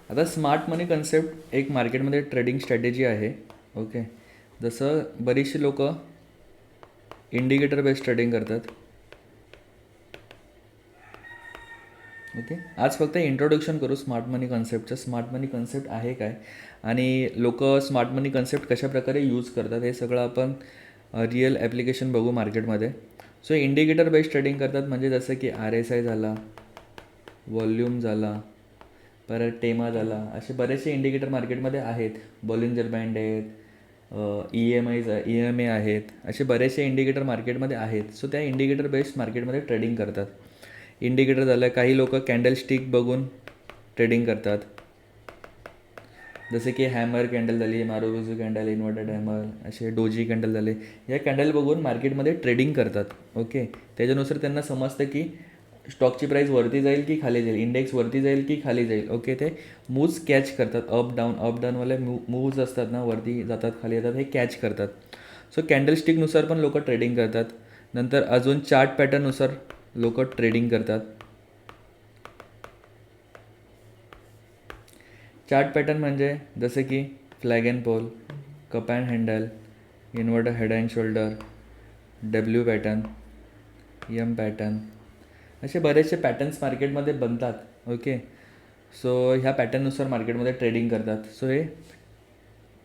आता स्मार्ट मनी कन्सेप्ट एक मार्केटमध्ये ट्रेडिंग स्ट्रॅटेजी आहे. ओके, जसं बरीचशी लोक इंडिकेटर बेस्ड ट्रेडिंग करतात. ओके, आज फक्त इंट्रोडक्शन करू स्मार्ट मनी कन्सेप्टचं. स्मार्ट मनी कन्सेप्ट आहे काय आणि लोक स्मार्ट मनी कन्सेप्ट कशाप्रकारे यूज करतात हे सगळं आपण रिअल ॲप्लिकेशन बघू मार्केटमध्ये. सो इंडिकेटर बेस्ड ट्रेडिंग करतात म्हणजे जसं की RSI झाला, व्हॉल्यूम झाला, परत टेमा झाला, असे बरेचसे इंडिकेटर मार्केटमध्ये आहेत. बॉलिंजर बँड आहेत, EMA आहेत, असे बरेचसे इंडिकेटर मार्केटमध्ये आहेत. सो त्या इंडिकेटर बेस्ड मार्केटमध्ये ट्रेडिंग करतात. इंडिकेटर झालं, काही लोक कॅन्डल स्टिक बघून ट्रेडिंग करतात, जसे की हॅमर कॅन्डल झाली, मारुबुजू कॅन्डल, इन्व्हर्टेड हॅमर, असे डोजी कॅन्डल झाले. या कॅन्डल बघून मार्केटमध्ये ट्रेडिंग करतात. ओके, त्याच्यानुसार त्यांना समजतं की स्टॉकची प्राईस वरती जाईल की खाली जाईल, इंडेक्स वरती जाईल की खाली जाईल. ओके, ते मूव्ज कॅच करतात. अप डाऊनवाले मूव्ज असतात ना, वरती जातात खाली येतात, हे कॅच करतात. सो कॅन्डलस्टिकनुसार पण लोक ट्रेडिंग करतात. नंतर अजून चार्ट पॅटर्ननुसार लोक ट्रेडिंग करतात. चार्ट पॅटर्न म्हणजे जसे की flag and pole, cup and handle, inverter head and shoulder, W pattern, M pattern, असे बरेचसे पॅटर्न्स मार्केटमध्ये बनतात. ओके, सो ह्या पॅटर्ननुसार मार्केटमध्ये ट्रेडिंग करतात. सो हे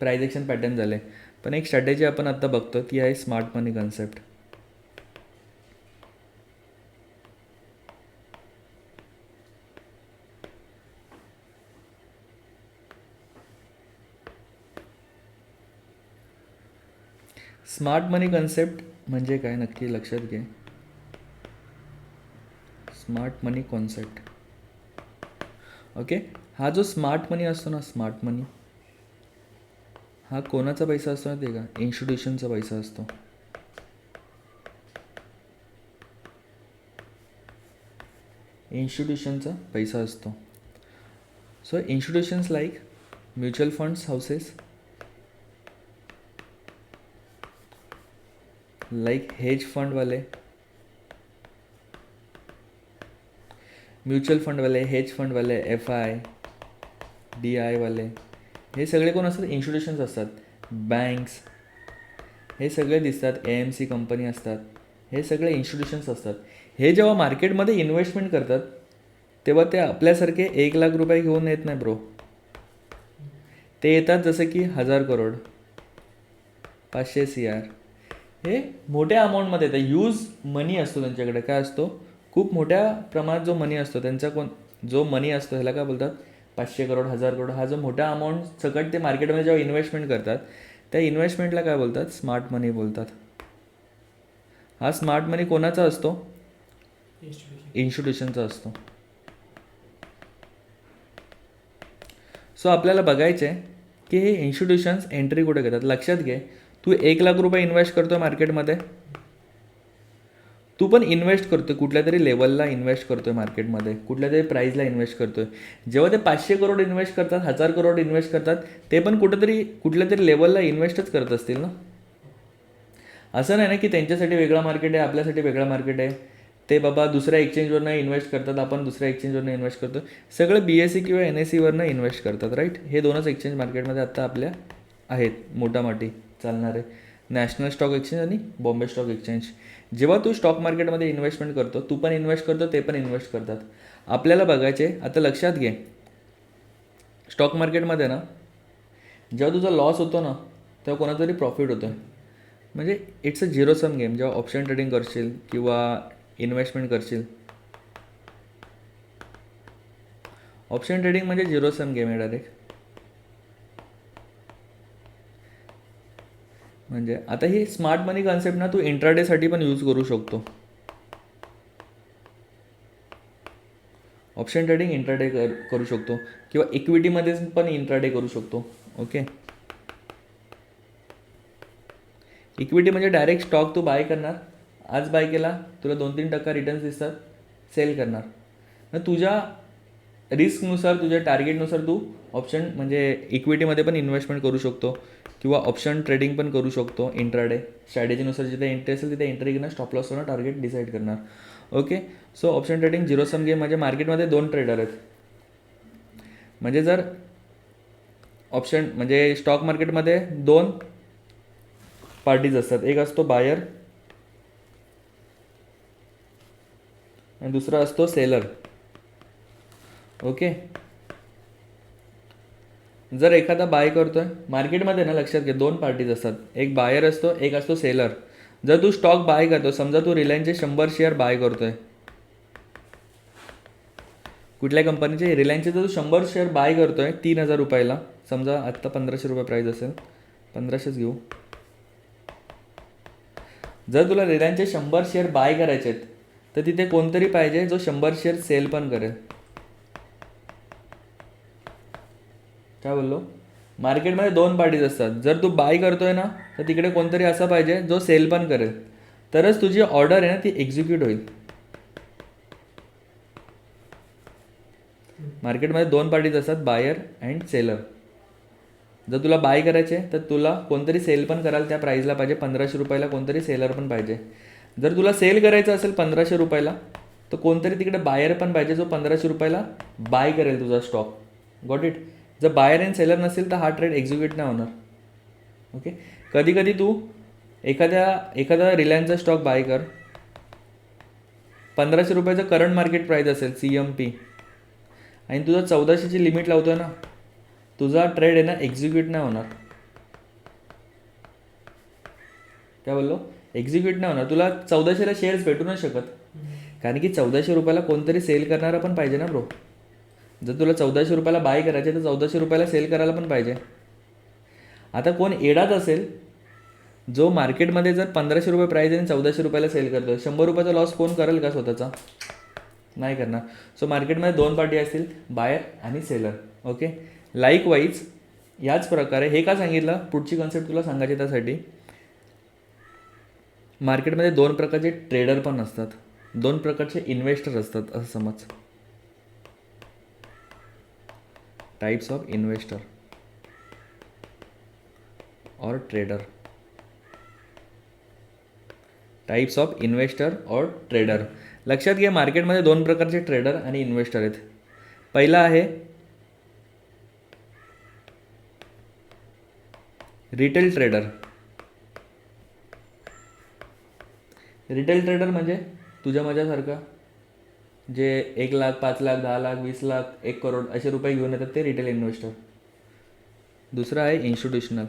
प्राईज ॲक्शन पॅटर्न झाले. पण एक स्ट्रॅटेजी आपण आत्ता बघतो ती आहे स्मार्ट मनी कन्सेप्ट. स्मार्ट मनी कन्सेप्ट म्हणजे काय नक्की लक्षात घे. स्मार्ट मनी कॉन्सेप्ट. ओके, हा जो स्मार्ट मनी असतो ना, स्मार्ट मनी हा कोणाचा पैसा असतो ना, ते का इन्स्टिट्यूशनचा पैसा असतो. इन्स्टिट्यूशनचा पैसा असतो. So institutions like mutual funds houses, like hedge फंडवाले, म्युच्युअल फंडवाले, हेज फंडवाले, FI, DI वाले, हे सगळे कोण असतात? इन्स्टिट्यूशन्स असतात. बँक्स, हे सगळे दिसतात. AMC कंपनी असतात, हे सगळे इन्स्टिट्यूशन्स असतात. हे जेव्हा मार्केटमध्ये इन्व्हेस्टमेंट करतात तेव्हा ते आपल्यासारखे 1,00,000 रुपये घेऊन येत नाही ब्रो. ते येतात जसं की 1,000 करोड, 500 CR, हे मोठ्या अमाऊंटमध्ये येतं. यूज मनी असतो त्यांच्याकडे. काय असतो? खूप मोठ्या प्रमाणात जो मनी असतो त्यांचा, जो मनी असतो ह्याला काय बोलतात? 500 करोड, 1,000 करोड. हा जो मोठा अमाऊंट सकट ते मार्केटमध्ये जेव्हा इन्व्हेस्टमेंट करतात त्या इन्व्हेस्टमेंटला काय बोलतात? स्मार्ट मनी बोलतात. हा स्मार्ट मनी कोणाचा असतो? इन्स्टिट्यूशनचा असतो. सो आपल्याला बघायचं आहे की हे इन्स्टिट्यूशन्स एंट्री कुठे घेतात. लक्षात घे, तू 1,00,000 रुपये इन्व्हेस्ट करतो मार्केटमध्ये, तू पण इन्व्हेस्ट करतोय कुठल्या तरी लेवलला, इन्व्हेस्ट करतोय मार्केटमध्ये, कुठल्या तरी प्राईजला इन्व्हेस्ट करतोय. जेव्हा ते 500 करोड इन्व्हेस्ट करतात, 1,000 करोड इन्व्हेस्ट करतात, ते पण कुठल्या तरी लेवलला इन्व्हेस्टच करत असतील ना. असं नाही ना की त्यांच्यासाठी वेगळा मार्केट आहे, आपल्यासाठी वेगळा मार्केट आहे. ते बाबा दुसऱ्या एक्सचेंजवरनं इन्व्हेस्ट करतात, आपण दुसऱ्या एक्सचेंजवरनं इन्व्हेस्ट करतो. सगळं BSE किंवा NSEवरनं इन्व्हेस्ट करतात, राईट. हे दोनच एक्सचेंज मार्केटमध्ये आत्ता आपल्या आहेत मोठामोठी चालणारे, नॅशनल स्टॉक एक्सचेंज आणि बॉम्बे स्टॉक एक्सचेंज. जेव्हा तू स्टॉक मार्केटमध्ये इन्व्हेस्टमेंट करतो, तू पण इन्व्हेस्ट करतो, ते पण इन्व्हेस्ट करतात. आपल्याला बघायचे, आता लक्षात घे, स्टॉक मार्केटमध्ये ना जेव्हा तुझा लॉस होतो ना तेव्हा कोणाचा तरी प्रॉफिट होतो आहे. म्हणजे it's a zero sum game. जेव्हा ऑप्शन ट्रेडिंग करशील किंवा इन्व्हेस्टमेंट करशील, ऑप्शन ट्रेडिंग म्हणजे झिरो सम गेम आहे डायरेक्ट. म्हणजे आता ही स्मार्ट मनी कन्सेप्ट ना तू इंट्राडेसाठी पण यूज करू शकतो. ऑप्शन ट्रेडिंग इंट्राडे करू शकतो किंवा इक्विटीमध्ये पण इंट्राडे करू शकतो. ओके, इक्विटी म्हणजे डायरेक्ट स्टॉक तू बाय करणार, आज बाय केला, तुला 2-3% रिटर्न्स दिसतात, सेल करणार. मग तुझ्या रिस्कनुसार, तुझ्या टार्गेटनुसार तू ऑप्शन म्हणजे इक्विटीमध्ये पण इन्व्हेस्टमेंट करू शकतो किंवा ऑप्शन ट्रेडिंग पण करू शकतो. इंट्राडे स्ट्रॅटेजीनुसार जिथे एंट्री असेल तिथे एंट्री करणार, स्टॉप लॉसवरून टार्गेट डिसाईड करणार. Okay, so option trading zero sum game म्हणजे मार्केटमध्ये 2 ट्रेडर आहेत. म्हणजे जर ऑप्शन म्हणजे स्टॉक मार्केटमध्ये दोन पार्टीज असतात, एक असतो बायर आणि दुसरा असतो सेलर. ओके. जर एखादा बाय करतोय मार्केटमध्ये ना, लक्षात घे दोन पार्टीज असतात, एक बायर असतो एक असतो सेलर. जर तू स्टॉक बाय करतो, समजा तू रिलायन्सचे 100 शेअर बाय करतोय, कुठल्या कंपनीचे, रिलायन्सचे जर तू 100 शेअर बाय करतोय 3,000 रुपयाला, समजा आत्ता 1,500 रुपये प्राईस असेल, 1,500च घेऊ. जर तुला रिलायन्सचे 100 शेअर बाय करायचे आहेत तर तिथे कोणतरी पाहिजे जो 100 शेअर सेल पण करेल. काय बोललो, मार्केटमध्ये दोन पार्टीज असतात. जर तू बाय करतोय ना तर तिकडे कोणतरी असा पाहिजे जो सेल पण करेल, तरच तुझी ऑर्डर आहे ना ती एक्झिक्यूट होईल. मार्केटमध्ये दोन पार्टीज असतात, बायर अँड सेलर. जर तुला बाय करायचे तर तुला कोणतरी सेल पण करायला त्या प्राईजला पाहिजे, 1,500 रुपयाला कोणतरी सेलर पण पाहिजे. जर तुला सेल करायचं असेल 1,500 रुपयाला तर कोणतरी तिकडे बायर पण पाहिजे जो 1,500 रुपयाला बाय करेल तुझा स्टॉक. Got it. जर बायर अँड सेलर नसेल तर हा ट्रेड एक्झिक्यूट नाही होणार. ओके. कधी कधी तू एखादा रिलायन्सचा स्टॉक बाय कर, 1,500 रुपयाचं करंट मार्केट प्राईस असेल CMP, आणि तुझा 1,400ची लिमिट लावतोय ना, तुझा ट्रेड आहे ना एक्झिक्यूट नाही होणार. काय बोललो, एक्झिक्यूट नाही होणार. तुला 1,400ला शेअर्स भेटू नाही शकत, कारण की 1,400 रुपयाला कोणतरी सेल करणारा पण पाहिजे ना ब्रो. जर तुला 1,400 रुपयाला बाय करायचे तर 1,400 रुपयाला सेल करायला पण पाहिजे. आता कोण एडाच असेल जो मार्केटमध्ये जर 1,500 रुपये प्राईज आणि 1,400 रुपयाला सेल करतो, 100 रुपयाचा लॉस कोण करेल का स्वतःचा? नाही करणार. सो मार्केटमध्ये दोन पार्टी असतील, बायर आणि सेलर. ओके. लाईकवाईज याच प्रकारे हे का सांगितलं, पुढची कन्सेप्ट तुला सांगायची त्यासाठी, मार्केटमध्ये दोन प्रकारचे ट्रेडर पण असतात, दोन प्रकारचे इन्व्हेस्टर असतात असं समज. टाइप्स ऑफ इन्व्हेस्टर और ट्रेडर. टाइप्स ऑफ इन्व्हेस्टर और ट्रेडर. लक्षात घ्या, मार्केटमध्ये दोन प्रकारचे ट्रेडर आणि इन्व्हेस्टर आहेत. पहिला आहे रिटेल ट्रेडर. रिटेल ट्रेडर म्हणजे तुझ्या माझ्यासारखा जे 1 लाख, 5 लाख, 10 लाख, 20 लाख, 1 करोड असे रुपये घेऊन येतात, ते रिटेल इन्व्हेस्टर. दुसरा आहे institutional.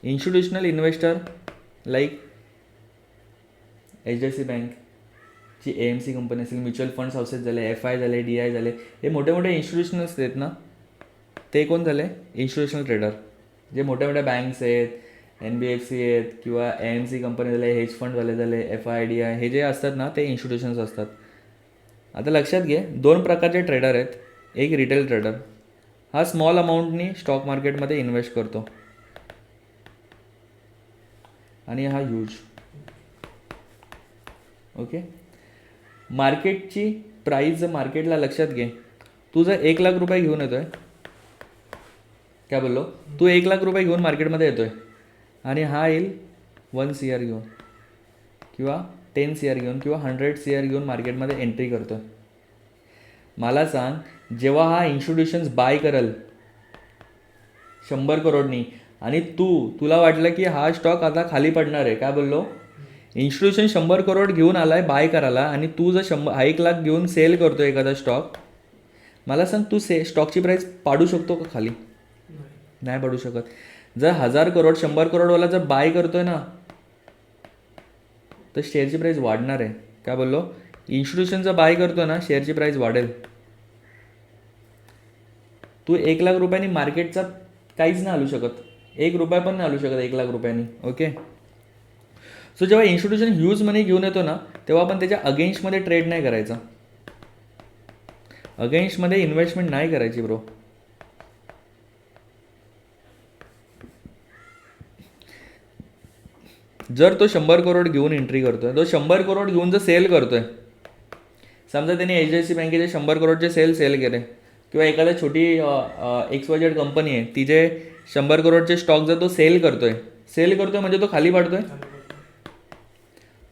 Institutional investor like HDFC बँकची AMC कंपनी असेल, म्युच्युअल फंड्स हाऊसेस झाले, FI झाले, DI झाले, हे मोठे मोठे इन्स्टिट्यूशनल्स आहेत ना, ते कोण झाले, इन्स्टिट्यूशनल ट्रेडर. जे मोठ्या मोठ्या बँक्स आहेत, NBFC आहेत किंवा AMC कंपनी झाले, हेज फंड झाले, FI, DI, हे जे असतात ना ते इन्स्टिट्यूशन्स असतात. आता लक्षात घे, दोन प्रकारचे ट्रेडर आहेत. एक रिटेल ट्रेडर, हा स्मॉल अमाऊंटनी स्टॉक मार्केटमध्ये इन्व्हेस्ट करतो, आणि हा ह्यूज. ओके. मार्केटची प्राईस मार्केटला, लक्षात घे, तू जर 1 लाख रुपये घेऊन येतोय, काय बोललो, तू 1 लाख रुपये घेऊन मार्केटमध्ये येतोय आणि हा येईल 1 CR घेऊन किंवा 10 CR घेऊन किंवा 100 CR घेऊन मार्केटमध्ये एंट्री करतोय. मला सांग, जेव्हा हा इन्स्टिट्यूशन्स बाय करेल 100 करोडनी आणि तुला वाटलं की हा स्टॉक आता खाली पडणार आहे, काय बोललो, इन्स्टिट्यूशन 100 करोड घेऊन आलाय बाय करायला आणि तू जर 1 लाख घेऊन सेल करतोय एखादा स्टॉक, मला सांग तू स्टॉकची प्राईस पाडू शकतो का खाली? नाही पाडू शकत. जर 1,000 करोड 100 करोडवाला जर बाय करतोय ना, तर शेअरची प्राईस वाढणार आहे. काय बोललो, इन्स्टिट्यूशन जर बाय करतोय ना, शेअरची प्राईस वाढेल. तू 1 लाख रुपयांनी मार्केटचा काहीच नाही हलू शकत, 1 रुपया पण नाही हलू शकत 1 लाख रुपयांनी. ओके. सो जेव्हा इन्स्टिट्यूशन ह्यूज मनी घेऊन येतो ना, तेव्हा आपण त्याच्या अगेन्स्टमध्ये ट्रेड नाही करायचा, अगेन्स्टमध्ये इन्व्हेस्टमेंट नाही करायची ब्रो. जर तो 100 करोड घेऊन एंट्री करतोय, तो 100 करोड घेऊन जर सेल करतोय, समजा त्याने HDFC बँकेचे 100 करोडचे सेल केले, किंवा एखाद्या छोटी XYZ कंपनी आहे, तिचे 100 करोडचे स्टॉक जर तो सेल करतोय म्हणजे तो खाली पाडतोय.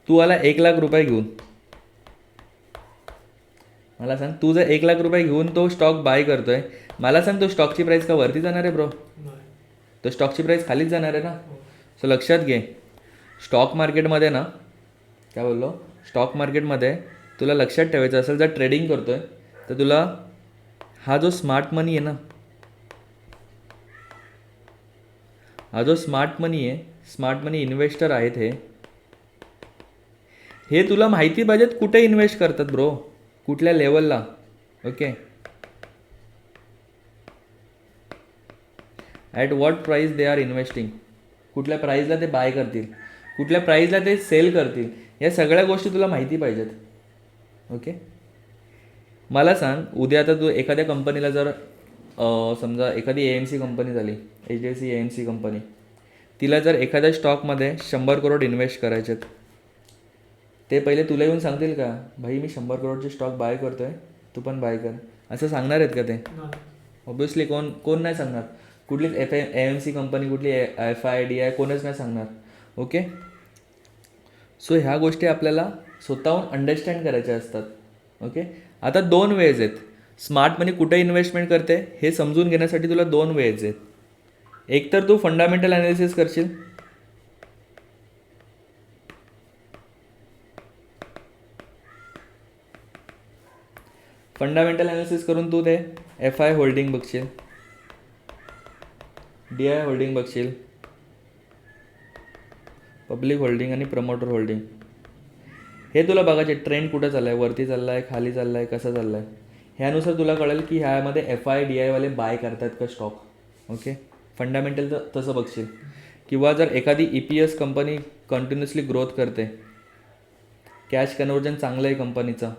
तू आला 1 लाख रुपये घेऊन, मला सांग, तू जर 1,00,000 रुपये घेऊन तो स्टॉक बाय करतोय, मला सांग तो स्टॉकची प्राईस का वरती जाणार आहे ब्रो? तो स्टॉकची प्राईस खालीच जाणार आहे ना. सो लक्षात घे, स्टॉक मार्केटमध्ये ना, काय बोललो, स्टॉक मार्केटमध्ये तुला लक्षात ठेवायचं असेल, जर ट्रेडिंग करतोय तर तुला हा जो स्मार्ट मनी आहे ना, हा जो स्मार्ट मनी आहे, स्मार्ट मनी इन्व्हेस्टर आहेत हे तुला माहिती पाहिजेत कुठे इन्व्हेस्ट करतात ब्रो, कुठल्या लेवलला. Okay, at what price they are investing, कुठल्या प्राईजला ते बाय करतील, कुठल्या प्राईजला ते सेल करतील, या सगळ्या गोष्टी तुला माहिती पाहिजेत. ओके, मला सांग, उद्या आता तू एखाद्या कंपनीला जर समजा एखादी AMC कंपनी झाली, HDFC AMC कंपनी, तिला जर एखाद्या स्टॉकमध्ये 100 करोड इन्व्हेस्ट करायचे आहेत, ते पहिले तुला येऊन सांगतील का, भाई मी 100 करोडचे स्टॉक बाय करतो आहे, तू पण बाय कर, असं सांगणार आहेत का ते? ऑब्वियसली कोण नाही सांगणार. कुठलीच AMC कंपनी, कुठली FIDI कोणच नाही सांगणार. ओके, सो ह्या गोष्टी आपल्याला स्वतःहून अंडरस्टँड करायच्या असतात. ओके, आता 2 वेज आहेत. स्मार्ट मनी कुठे इन्व्हेस्टमेंट करते हे समजून घेण्यासाठी तुला 2 वेज आहेत. एक तर तू फंडामेंटल ॲनालिसिस करशील, फंडामेंटल ॲनालिसिस करून तू ते FI होल्डिंग बघशील, DI होल्डिंग बघशील, पब्लिक होल्डिंग आणि प्रमोटर होल्डिंग. हे तुला बघायचे ट्रेंड कुठं चालला आहे, वरती चालला आहे, खाली चालला आहे, कसं चाललं आहे. ह्यानुसार तुला कळेल की ह्यामध्ये FI DI वाले बाय करतात का स्टॉक. ओके, फंडामेंटल तर तसं बघशील. किंवा जर एखादी EPS कंपनी कंटिन्युअसली ग्रोथ करते, कॅश कन्व्हर्जन चांगलं आहे कंपनीचं,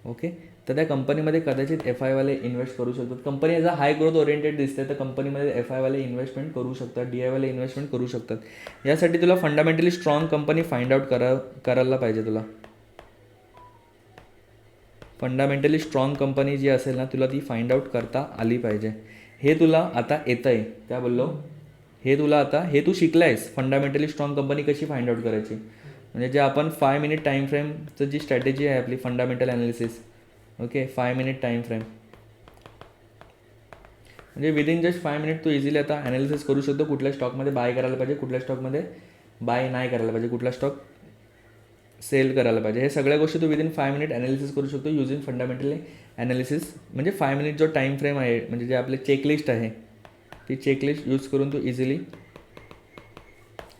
ओके, तर त्या कंपनीमध्ये कदाचित FI वाले इन्व्हेस्ट करू शकतात. Company as a high growth oriented दिसते तर कंपनीमध्ये FI वाले इन्व्हेस्टमेंट करू शकतात, DI वाले इन्व्हेस्टमेंट करू शकतात. यासाठी तुला fundamentally strong company find out करायला पाहिजे. तुला फंडामेंटली स्ट्रॉंग कंपनी जी असेल ना, तुला ती फाइंड आउट करता आली पाहिजे. हे तुला आता येतं आहे, काय बोललो, हे तू शिकला आहेस, फंडामेंटली स्ट्रॉंग कंपनी कशी फाइंड आउट करायची. म्हणजे जे आपण 5 मिनिट टाईम फ्रेमचं जी स्ट्रॅटेजी आहे आपली fundamental analysis, okay, 5 minute time frame, म्हणजे विदिन जस्ट 5 मिनिट तू इझिली आता ॲनालिसिस करू शकतो, कुठल्या स्टॉकमध्ये बाय करायला पाहिजे, कुठल्या स्टॉकमध्ये बाय नाही करायला पाहिजे, कुठला स्टॉक सेल करायला पाहिजे. हे सगळ्या गोष्टी तू विदिन 5 मिनिट ॲनालिसिस करू शकतो युजिंग फंडामेंटली ॲनालिसिस. म्हणजे 5 मिनिट जो टाईम फ्रेम आहे, म्हणजे जे आपले चेकलिस्ट आहे, ती चेकलिस्ट यूज करून तू इझिली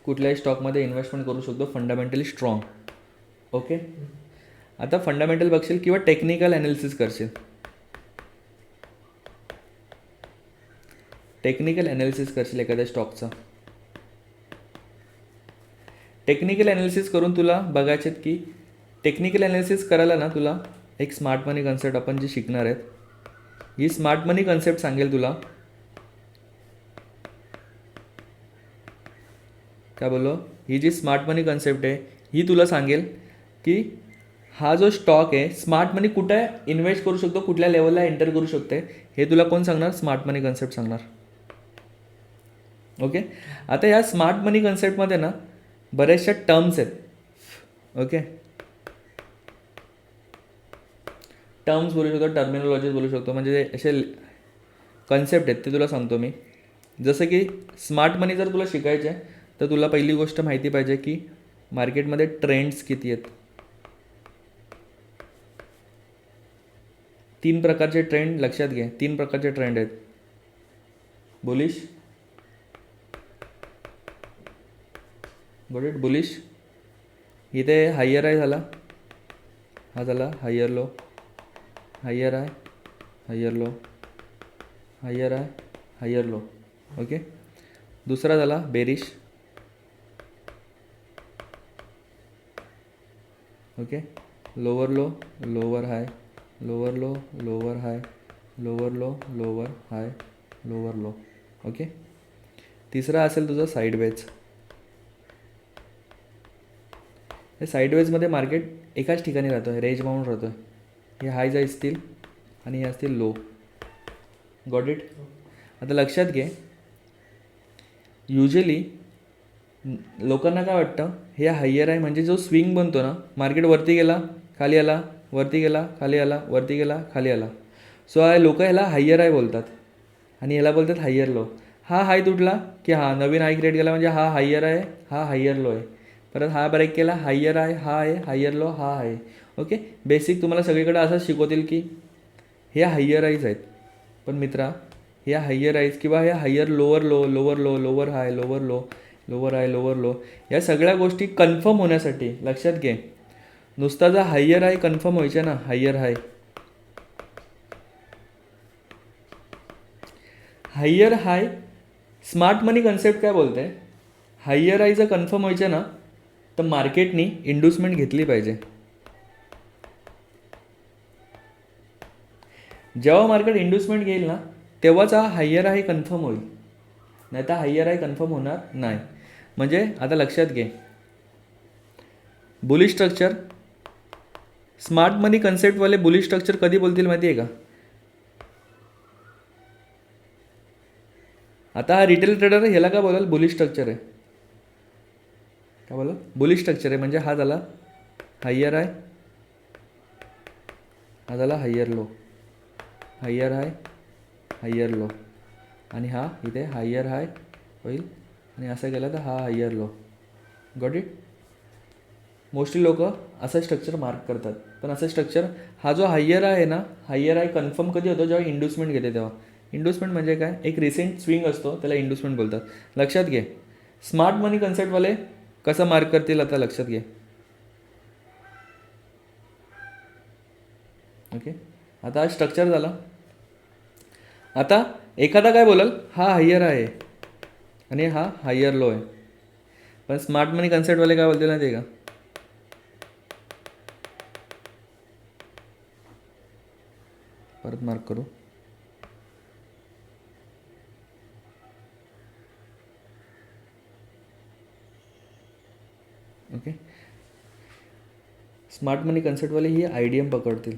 कुठल्याही स्टॉकमध्ये इन्व्हेस्टमेंट करू शकतो फंडामेंटली स्ट्रॉंग. ओके, आता फंडामेंटल बघशील किंवा टेक्निकल ॲनालिसिस करशील. टेक्निकल ॲनालिसिस करशील एखाद्या स्टॉकचा. टेक्निकल ॲनालिसिस करून तुला बघायचे आहेत की टेक्निकल ॲनालिसिस करायला ना तुला एक स्मार्ट मनी कन्सेप्ट आपण जी शिकणार आहेत, ही स्मार्ट मनी कन्सेप्ट सांगेल तुला, काय बोललो, ही जी स्मार्ट मनी कन्सेप्ट आहे ही तुला सांगेल की हा जो स्टॉक आहे स्मार्ट मनी कुठे इन्व्हेस्ट करू शकतो, कुठल्या लेवलला एंटर करू शकते, हे तुला कोण सांगणार, स्मार्ट मनी कन्सेप्ट सांगणार. ओके, आता या स्मार्ट मनी कन्सेप्टमध्ये ना बऱ्याचशा टर्म्स आहेत. ओके, टर्म्स बोलू शकतो, टर्मिनॉलॉजीज बोलू शकतो, म्हणजे असे कन्सेप्ट आहेत ते तुला सांगतो मी. जसं की स्मार्ट मनी जर तुला शिकायचे आहे तर तुला पहिली गोष्ट माहिती पाहिजे की मार्केटमध्ये ट्रेंड्स किती आहेत. 3 प्रकारचे ट्रेंड लक्षात घे, 3 प्रकारचे ट्रेंड आहेत. बुलिश, गॉट इट, बुलिश, इथे हायर आहे झाला, हा झाला हायर लो, हायर आहे, हायर लो, हायर आहे, हायर लो. ओके, दुसरा झाला bearish. Okay, lower low, lower high, lower low, lower high, lower low, lower high, lower low. Okay, तिसरा असेल तुझा साईडवेज. हे साईडवेजमध्ये मार्केट एकाच ठिकाणी राहतो आहे, रेंज बाउंड राहतो आहे. हे हायज असतील आणि हे असतील लो. Got it. आता लक्षात घे, युजली लोकांना काय वाटतं, हे हायर आहे म्हणजे जो स्विंग बनतो ना, मार्केट वरती गेला, खाली आला, वरती गेला खाली आला, वरती गेला खाली आला. सो लोक ह्याला हायर हाय बोलतात आणि ह्याला बोलतात हायर लो. हा हाय तुटला की हा नवीन हाय क्रिएट केला म्हणजे हा हायर आहे, हा हायर लो आहे. परत हा ब्रेक केला, हायर आहे, हा आहे, हायर लो, हा आहे. ओके, बेसिक तुम्हाला सगळीकडे असंच शिकवतील की हे हायर आईज आहेत. पण मित्रा, ह्या हायर आईज किंवा ह्या higher lower low, lower low, lower high, lower low, lower high, lower low, या सगळ्या गोष्टी कन्फर्म होण्यासाठी लक्षात घे. नुसता जर हायर हाय कन्फर्म व्हायचे ना, हायर हाय, हायर हाय स्मार्ट मनी कन्सेप्ट काय बोलते, हायर हाय जर कन्फर्म व्हायचे ना तर मार्केटनी इंड्युसमेंट घेतली पाहिजे. जेव्हा मार्केट इंड्युसमेंट घेईल ना तेव्हाच हा हायर हाय कन्फर्म होईल, नाही तर हायर हाय कन्फर्म होणार नाही. म्हणजे आता लक्षात घे, बुलिश स्ट्रक्चर, स्मार्ट मनी कन्सेप्टवाले बुलिश स्ट्रक्चर कधी बोलतील माहिती आहे का? आता हा रिटेल ट्रेडर ह्याला काय बोलाल, बुलिश स्ट्रक्चर आहे. काय बोला, बुलिश स्ट्रक्चर आहे. म्हणजे हा झाला हायर हाय, हा झाला हायर लो, हायर हाय, हायर लो, आणि हा इथे हायर हाय होईल आणि असं केलं तर हा higher low. Got it. Mostly लोक असं स्ट्रक्चर मार्क करतात, पण असं स्ट्रक्चर, हा जो हायर आहे ना, हायर आहे कन्फर्म कधी होतो, जेव्हा इंड्युसमेंट घेते तेव्हा. इंड्युसमेंट म्हणजे काय, एक रिसेंट स्विंग असतो त्याला इंड्युसमेंट बोलतात. लक्षात घे. स्मार्ट मनी कन्सेप्टवाले कसं मार्क करतील आता लक्षात घे. ओके, आता हा स्ट्रक्चर झाला. आता एखादा काय बोलाल, हा हायर आहे आणि हा हायर लो आहे. पण स्मार्ट मनी कन्सेप्टवाले काय बोलतील ना ते का, परत मार्क करू. ओके, स्मार्ट मनी कन्सेप्टवाले ही आयडियम पकडतील.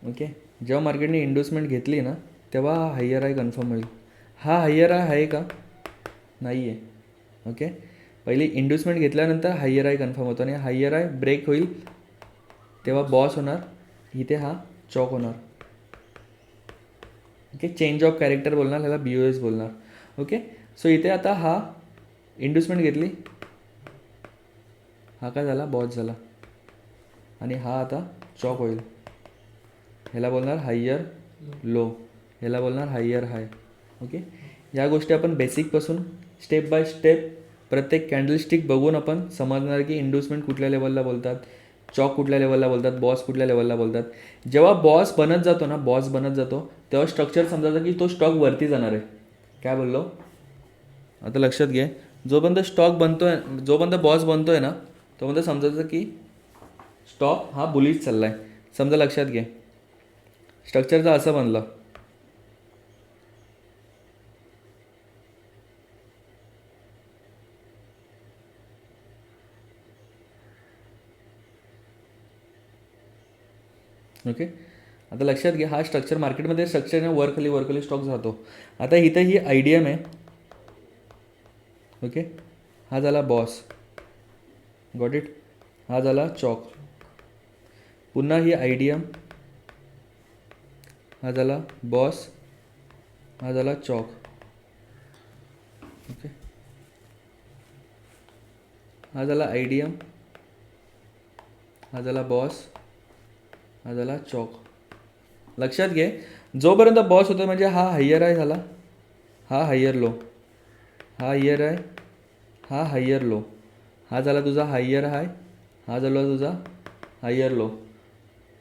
ओके, जेव्हा मार्केटने इंड्युसमेंट घेतली ना तेव्हा हा हायर हाय कन्फर्म होईल. हा हायर हाय आहे का, नाही आहे. ओके, पहिली इंड्युसमेंट घेतल्यानंतर हायर हाय कन्फर्म होतो आणि हायर हाय ब्रेक होईल तेव्हा बॉस होणार, इथे हा चॉक होणार. ओके, चेंज ऑफ कॅरेक्टर बोलणार, ह्याला BOS बोलणार. ओके, सो इथे आता हा इंड्युसमेंट घेतली, हा काय झाला, बॉस झाला आणि हा आता चॉक होईल. ह्याला बोलणार हायर लो, ह्याला बोलणार हायर हाय. ओके, या गोष्टी आपण बेसिकपासून स्टेप बाय स्टेप प्रत्येक कॅन्डलस्टिक बघून आपण समजणार की इंड्युसमेंट कुठल्या लेवलला बोलतात, चॉक कुठल्या लेवलला बोलतात, बॉस कुठल्या लेवलला बोलतात. जेव्हा बॉस बनत जातो ना, बॉस बनत जातो तेव्हा स्ट्रक्चर समजायचं की तो स्टॉक वरती जाणार आहे. काय बोललो, आता लक्षात घे. जोपर्यंत स्टॉक बनतोय, जोपर्यंत बॉस बनतोय ना तोपर्यंत समजायचं की स्टॉक हा बुलिश चालला आहे. समजा लक्षात घे, स्ट्रक्चरचं असं बनलं. ओके, आता लक्षात घ्या, हा स्ट्रक्चर मार्केटमध्ये स्ट्रक्चर आहे, वर खाली स्टॉक जातो. आता इथं ही आयडियम आहे. ओके, हा झाला बॉस, गॉट इट. हा झाला चॉक, पुन्हा ही आयडियम, हा झाला बॉस, हा झाला चॉक. ओके, हा झाला आयडियम, हा झाला बॉस, हा झाला चॉक. लक्षात घे, जोपर्यंत बॉस होतो म्हणजे हा हायर आहे झाला, हा हायर लो, हा हायर आहे, हा हायर लो, हा झाला तुझा हायर हाय, हा झाला तुझा हायर लो.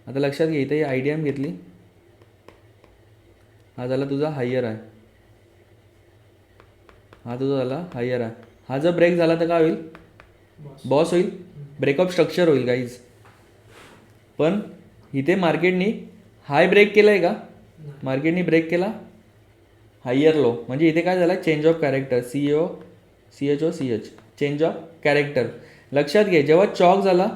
आता लक्षात घे, इथे ही आयडियम घेतली, हा झाला तुझा हायर आहे, हा तुझा झाला हायर आहे. हा जर ब्रेक झाला तर काय होईल, बॉस होईल, ब्रेकअप स्ट्रक्चर होईल गाईज. पण इथे मार्केटनी हाय ब्रेक केला आहे का, मार्केटनी ब्रेक केला हायर लो, म्हणजे इथे काय झाला, change of character, CHO change of character. लक्षात घे, जेव्हा चॉक झाला,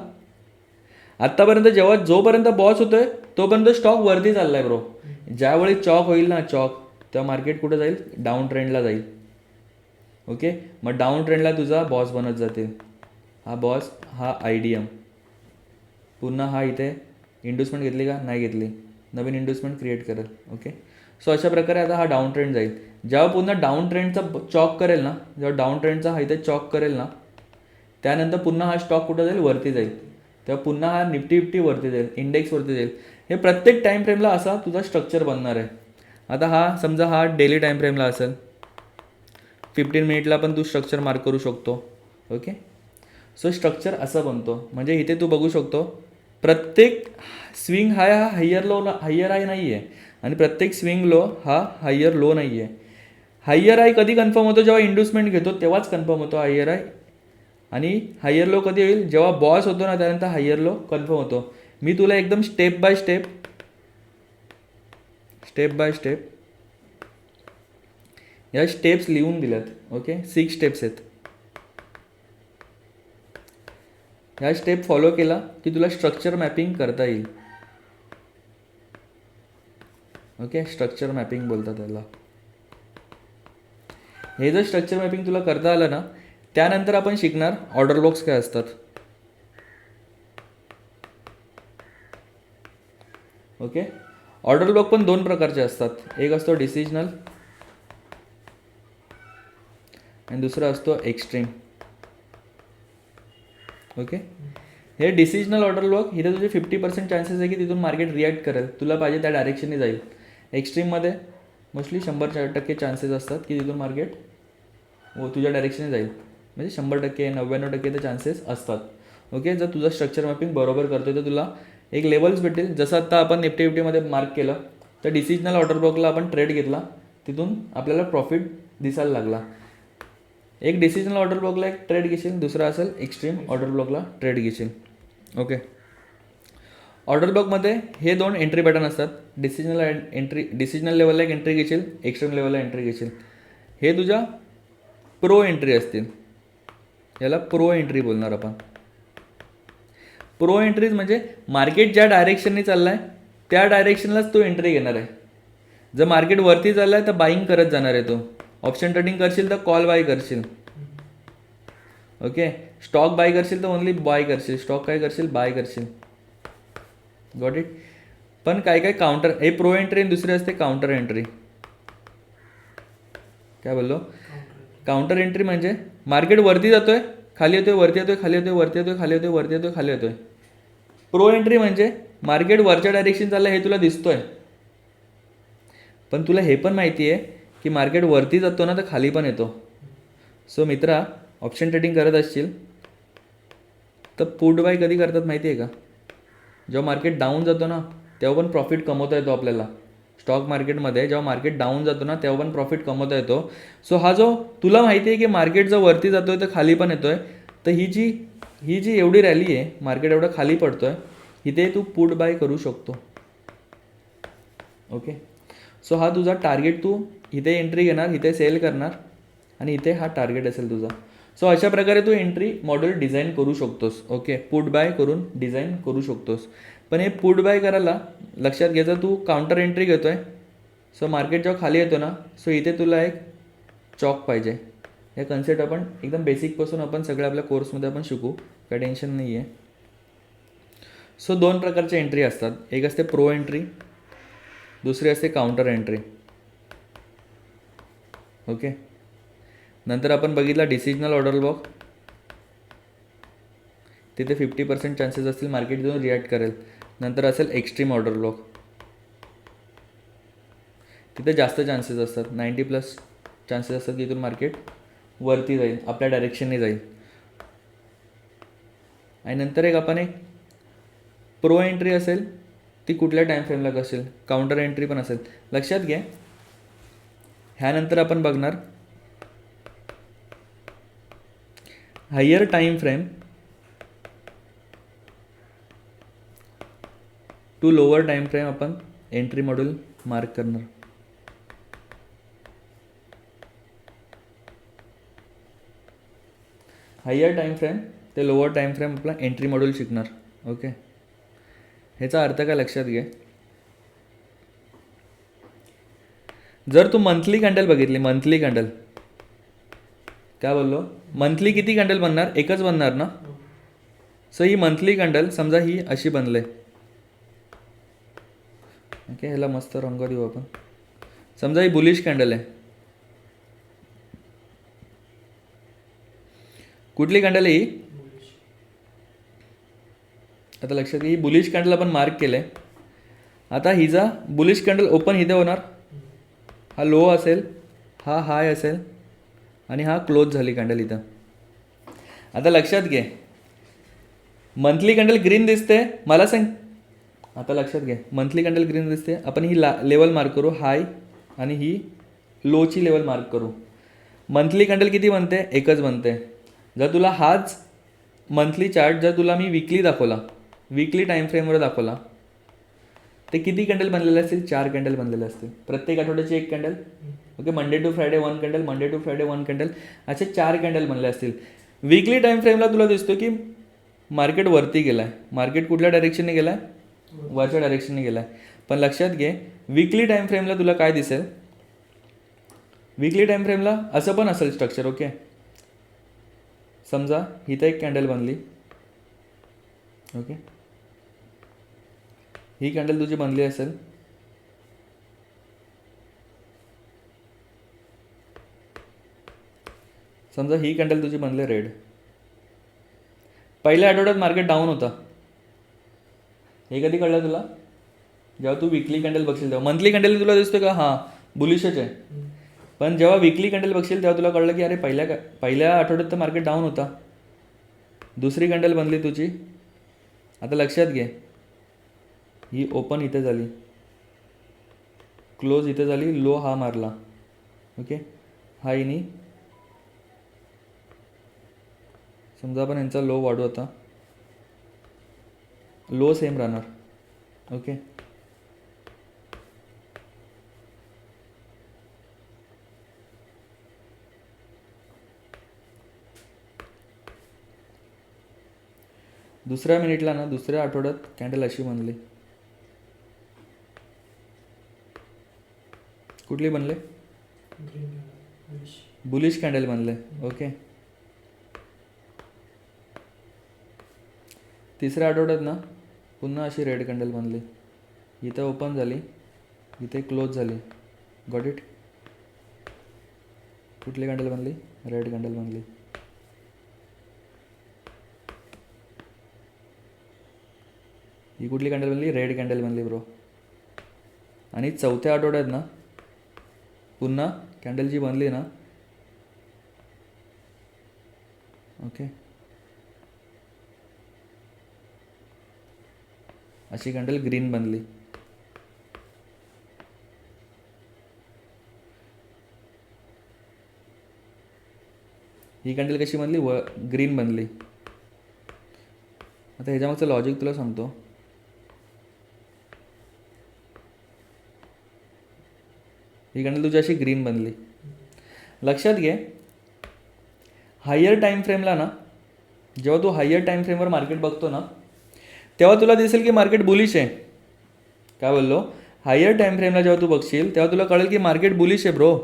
आत्तापर्यंत जेव्हा जोपर्यंत बॉस होतोय तोपर्यंत स्टॉक वरती चाललाय ब्रो. ज्यावेळी चॉक होईल ना, चॉक, तेव्हा मार्केट कुठं जाईल, डाऊन ट्रेंडला जाईल. ओके, मग डाऊन ट्रेंडला तुझा बॉस बनत जाते. हा बॉस, हा आयडियम, पुन्हा हा इथे इंड्युसमेंट घेतली का? नाही घेतली. नवीन इंड्युसमेंट क्रिएट करेल. ओके. सो अशा प्रकारे आता हा डाऊन ट्रेंड जाईल. जेव्हा पुन्हा डाऊन ट्रेंडचा चॉक करेल ना, जेव्हा डाऊन ट्रेंडचा हा इथे चॉक करेल ना, त्यानंतर पुन्हा हा स्टॉक कुठं जाईल? वरती जाईल. तेव्हा पुन्हा हा निफ्टी वरती जाईल, इंडेक्स वरती जाईल. हे प्रत्येक टाईम फ्रेमला असा तुझा स्ट्रक्चर बनणार आहे. आता हा समजा हा डेली टाईम फ्रेमला असेल, 15 मिनिटला पण तू स्ट्रक्चर मार्क करू शकतो. ओके. सो स्ट्रक्चर असं बनतो. म्हणजे इथे तू बघू शकतो प्रत्येक स्विंग हाय हा हायर हाय नाही आहे आणि प्रत्येक स्विंग लो हा हायर लो नाही आहे. हायर हाय कधी कन्फर्म होतो? जेव्हा इंड्युसमेंट घेतो तेव्हाच कन्फर्म होतो हायर हाय. आणि हायर लो कधी होईल? जेव्हा बॉस होतो ना, त्यानंतर हायर लो कन्फर्म होतो. मी तुला एकदम स्टेप बाय स्टेप या स्टेप्स लिहून दिल्यात. ओके. 6 स्टेप्स आहेत. ह्या स्टेप फॉलो केला की तुला स्ट्रक्चर मॅपिंग करता येईल. ओके. स्ट्रक्चर मॅपिंग बोलतात त्याला. हे जर स्ट्रक्चर मॅपिंग तुला करता आलं ना, त्यानंतर आपण शिकणार ऑर्डर ब्लॉक्स काय असतात. ओके. ऑर्डर ब्लॉक पण 2 प्रकारचे असतात. एक असतो डिसिजनल आणि दुसरा असतो एक्स्ट्रीम. ओके. हे डिसिजनल ऑर्डर ब्लॉक इथे तुझे 50% चान्सेस आहे की तिथून मार्केट रिॲक्ट करेल, तुला पाहिजे त्या डायरेक्शनने जाईल. एक्स्ट्रीममध्ये मोस्टली 100% चान्सेस असतात की तिथून मार्केट तुझ्या डायरेक्शनने जाईल. म्हणजे 100%, 99% ते चान्सेस असतात. ओके. जर तुझं स्ट्रक्चर मॅपिंग बरोबर करतोय तर तुला एक लेवल्स भेटेल. जसं आत्ता आपण निफ्टीमध्ये मार्क केलं तर डिसिजनल ऑर्डर ब्लॉकला आपण ट्रेड घेतला, तिथून आपल्याला प्रॉफिट दिसायला लागला. एक डिसिजनल ऑर्डर ब्लॉकला एक ट्रेड घेशील, दुसरा असेल एक्स्ट्रीम ऑर्डर ब्लॉकला ट्रेड घेशील. ओके. ऑर्डर ब्लॉकमध्ये हे 2 एंट्री पॅटर्न असतात. डिसिजनल लेवलला एक एंट्री घेशील, एक्स्ट्रीम लेवलला एंट्री घेशील. हे तुझ्या प्रो एंट्री असतील. याला प्रो एंट्री बोलणार आपण. प्रो एंट्रीज म्हणजे मार्केट ज्या डायरेक्शनने चालला आहे त्या डायरेक्शनलाच तो एंट्री घेणार आहे. जर मार्केट वरती चालला आहे तर बाईंग करत जाणार आहे तो. ऑप्शन ट्रेडिंग करशील तर कॉल बाय करशील. ओके. स्टॉक बाय करशील तर ओनली बाय करशील. स्टॉक काय करशील? बाय करशील. Got it. पण काय काय काउंटर, हे प्रो एंट्री आणि दुसरी असते काउंटर एंट्री. काय बोललो? काउंटर एंट्री म्हणजे मार्केट वरती जातोय, खाली येतोय, वरती येतोय, खाली येतोय, वरती येतोय, खाली येतोय, वरती येतोय, खाली येतोय. प्रो एंट्री म्हणजे मार्केट वरच्या डायरेक्शन चाललं हे तुला दिसतोय, पण तुला हे पण माहिती आहे की मार्केट वरती जातो ना तर खाली पण येतो. सो मित्रा, ऑप्शन ट्रेडिंग करत असशील तर पुट बाय कधी करतात माहिती आहे का? जेव्हा मार्केट डाऊन जातो ना तेव्हा पण प्रॉफिट कमवता येतो आपल्याला. स्टॉक मार्केटमध्ये जेव्हा मार्केट डाऊन जातो ना तेव्हा पण प्रॉफिट कमवता येतो. सो हा जो तुला माहिती आहे की मार्केट जर वरती जातोय तर खाली पण येतोय, तर ही जी एवढी रॅली आहे, मार्केट एवढं खाली पडतोय, इथे तू पुट बाय करू शकतो. ओके. सो हा तुझा टार्गेट, तू इथे एंट्री घेणार, इथे सेल करणार आणि इथे हा टार्गेट असेल तुझा. सो अशा प्रकारे तू एंट्री मॉडेल डिझाईन करू शकतोस. ओके. पुट बाय करून डिझाईन करू शकतोस. पण हे पुट बाय करायला लक्षात घ्यायचं, तू काउंटर एंट्री घेतोय, सो मार्केट जेव्हा खाली येतो ना, सो इथे तुला एक चॉक पाहिजे. हे कन्सेप्ट आपण एकदम बेसिकपासून आपण सगळ्या आपल्या कोर्समध्ये आपण शिकू, काय टेन्शन नाही आहे. सो 2 प्रकारच्या एंट्री असतात. एक असते प्रो एंट्री, दुसरी असते काउंटर एंट्री. ओके. नंतर आपण बघितला डिसिजनल ऑर्डर ब्लॉक, तिथे 50% चान्सेस असतील मार्केट तिथून रिॲक्ट करेल. नंतर असेल एक्स्ट्रीम ऑर्डर ब्लॉक, तिथे जास्त चान्सेस असतात, 90+ चान्सेस असतात की इथून मार्केट वरती जाईल, आपल्या डायरेक्शनने जाईल. आणि नंतर एक प्रो एंट्री असेल, ती कुठल्या टाईम फ्रेमला करशील. काउंटर एंट्री पण असेल. लक्षात घ्या, ह्यानंतर आपण बघणार higher time frame to lower time frame आपण एंट्री मॉड्यूल मार्क करणार. हायर टाईम फ्रेम ते लोअर टाईम फ्रेम आपला एंट्री मॉड्यूल शिकणार. ओके. ह्याचा अर्थ काय लक्षात घे. जर तू मंथली कॅन्डल बघितली, मंथली कॅन्डल, काय बोललो, मंथली किती कॅन्डल बनणार? एकच बनणार ना. सो ही मंथली कॅन्डल समजा ही अशी बनले, ओके, ह्याला मस्त रंग देऊ आपण. समजा ही बुलिश कॅन्डल आहे. कुठली कॅन्डल आहे ही? आता लक्षात घे, ही बुलिश कॅन्डल आपण मार्क केलं आहे. आता हिचा बुलिश कॅन्डल ओपन इथे होणार. हा लो असेल, हा हाय असेल आणि हा क्लोज झाली कॅन्डल इथं. आता लक्षात घे, मंथली कॅन्डल ग्रीन दिसते, मला सांग. आता लक्षात घे, मंथली कॅन्डल ग्रीन दिसते. आपण ही लेवल मार्क करू हाय आणि ही लोची लेवल मार्क करू. मंथली कॅन्डल किती बनते? एकच बनते. जर तुला हाच मंथली चार्ट जर तुला मी वीकली दाखवला, वीकली टाईम फ्रेमवर दाखवला, ते किती कॅन्डल बनलेले असतील? 4 कॅन्डल बनलेले असतील. प्रत्येक आठवड्याची एक candle. Okay, Monday to Friday 1 candle, Monday to Friday 1 candle, असे 4 कॅन्डल बनले असतील. वीकली टाईम फ्रेमला तुला दिसतो की मार्केट वरती गेला आहे. मार्केट कुठल्या डायरेक्शनने गेला आहे? वरच्या डायरेक्शनने गेला आहे. पण लक्षात घे, वीकली टाईम फ्रेमला तुला काय दिसेल? वीकली टाईम फ्रेमला असं पण असेल स्ट्रक्चर. ओके, समजा इथं एक कॅन्डल बनली. ओके, ही कॅन्डल तुझी बनली असेल. समजा ही कॅन्डल तुझी बनली रेड. पहिल्या आठवड्यात मार्केट डाऊन होता. हे कधी कळलं तुला? जेव्हा तू वीकली कॅन्डल बघशील तेव्हा. मंथली कॅन्डल तुला दिसतो का? हां, बुलिशच आहे. पण जेव्हा वीकली कॅन्डल बघशील तेव्हा तुला कळलं की अरे पहिल्या आठवड्यात तर मार्केट डाऊन होता. दुसरी कॅन्डल बनली तुझी. आता लक्षात घे, ही ओपन इथे झाली, क्लोज इथे झाली, लो हा मारला. ओके, हा हिनी समजा आपण यांचा लो वाढू. आता लो सेम राहणार. ओके, दुसऱ्या मिनिटला ना, दुसऱ्या आठवड्यात कॅन्डल अशी बनली. कुठली बनले? बुलिश कॅन्डल बनले. ओके, तिसऱ्या आठवड्यात ना पुन्हा अशी रेड कॅन्डल बनली. इथं ओपन झाली, इथे क्लोज झाली. Got it? कुठली कॅन्डल बनली? रेड कॅन्डल बनली. ही कुठली कॅन्डल बनली? रेड कॅन्डल बनली ब्रो. आणि चौथ्या आठवड्यात ना पुन्हा कॅन्डल जी बनली ना, ओके, अशी कॅन्डल ग्रीन बनली. ही कॅन्डल कशी बनली? ग्रीन बनली. आता ह्याच्यामागचं लॉजिक तुला सांगतो. ही कॅन्डल तुझी अशी ग्रीन बनली. लक्षात घे, हायर टाईम फ्रेमला ना, जेव्हा तू हायर टाईम फ्रेमवर मार्केट बघतो ना, तेव्हा तुला दिसेल की मार्केट बुलिश आहे. काय बोललो? हायर टाईम फ्रेमला जेव्हा तू बघशील तेव्हा तुला कळेल की मार्केट बुलिश आहे ब्रो.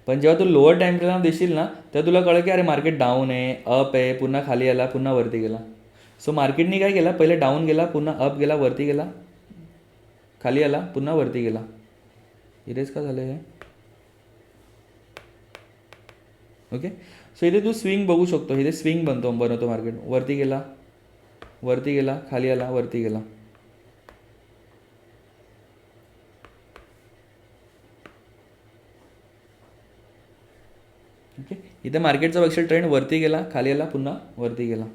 पण जेव्हा तू लोअर टाईम फ्रेमला दिसशील ना, तेव्हा तुला कळेल की अरे मार्केट डाऊन आहे, अप आहे, पुन्हा खाली आला, पुन्हा वरती गेला. सो मार्केटने काय केला? पहिले डाऊन गेला, पुन्हा अप गेला, वरती गेला, खाली आला, पुन्हा वरती गेला. इरेज का झालं हे? ओके, सो इथे तू स्विंग बघू शकतो. इथे स्विंग बनवतो मार्केट. वरती गेला, वरती गेला, खाली आला, वरती गेला. ओके, इथे मार्केटचा बघशील ट्रेंड वरती गेला, खाली आला, पुन्हा वरती गेला.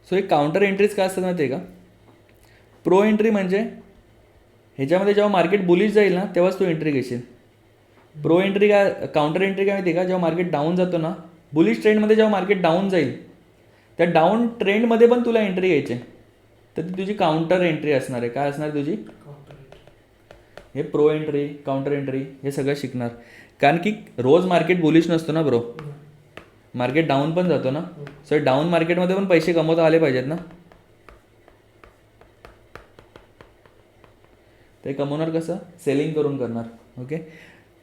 सो एक काउंटर एंट्रीज काय असतात माहिती आहे का? प्रो एंट्री म्हणजे ह्याच्यामध्ये जेव्हा मार्केट बुलिश जाईल ना तेव्हाच तू एंट्री घेशील. प्रो एंट्री काय, काउंटर एंट्री काय माहिती आहे का? जेव्हा मार्केट डाऊन जातो ना, बुलिश ट्रेंडमध्ये जेव्हा मार्केट डाऊन जाईल, त्या डाऊन ट्रेंडमध्ये पण तुला एंट्री घ्यायची आहे, तर ती तुझी काउंटर एंट्री असणार आहे. काय असणार तुझी? हे प्रो एंट्री, काउंटर एंट्री हे सगळं शिकणार. कारण की रोज मार्केट बुलिश नसतो ना ब्रो, मार्केट डाऊन पण जातो ना. सो डाऊन मार्केटमध्ये पण पैसे कमवता आले पाहिजेत ना. ते कमवणार कसं? सेलिंग करून करणार. ओके,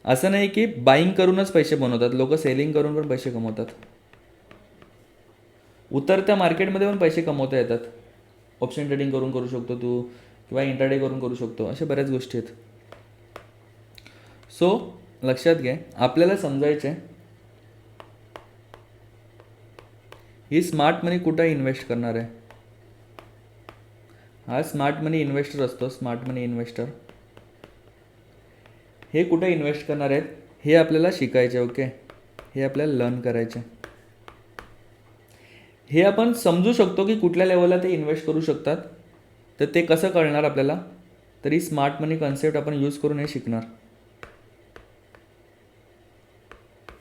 असं नाही की बाईंग करूनच पैसे बनवतात, लोक सेलिंग करून पण पैसे कमवतात. उतरत्या मार्केटमध्ये पण पैसे कमवता येतात. ऑप्शन ट्रेडिंग करून करू शकतो तू, किंवा इंटरडे करून करू शकतो, अशा बऱ्याच गोष्टी आहेत. सो लक्षात घे, आपल्याला समजायचं आहे ही स्मार्ट मनी कुठं इन्व्हेस्ट करणार आहे. हा स्मार्ट मनी इन्व्हेस्टर असतो. स्मार्ट मनी इन्व्हेस्टर हे कुठं इन्व्हेस्ट करणार आहेत हे आपल्याला शिकायचे. ओके, हे आपल्याला लर्न करायचे. हे आपण समजू शकतो की कुठल्या लेवलला ते इन्व्हेस्ट करू शकतात. तर ते कसं कळणार आपल्याला, तरी स्मार्ट मनी कन्सेप्ट आपण यूज करून हे शिकणार.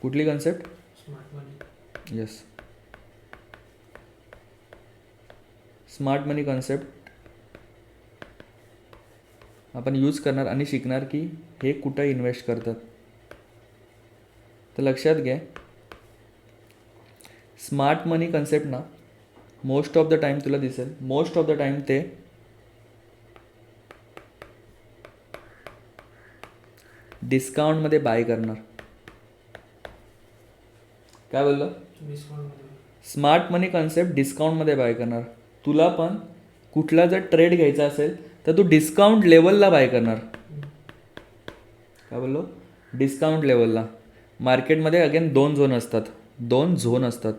कुठली कन्सेप्ट? स्मार्ट मनी. येस, स्मार्ट मनी कन्सेप्ट आपण यूज करणार आणि शिकणार की हे कुठं इन्व्हेस्ट करतात. तर लक्षात घ्या, स्मार्ट मनी कन्सेप्ट ना मोस्ट ऑफ द टाईम तुला दिसेल, मोस्ट ऑफ द टाईम ते डिस्काउंटमध्ये बाय करणार. काय बोललो? डिस्काउंटमध्ये. स्मार्ट मनी कन्सेप्ट डिस्काउंटमध्ये बाय करणार. तुला पण कुठला जर ट्रेड घ्यायचा असेल तर तू डिस्काउंट लेवलला बाय करणार. काय बोललो? डिस्काउंट लेवलला. मार्केटमध्ये अगेन दोन झोन असतात. दोन झोन असतात.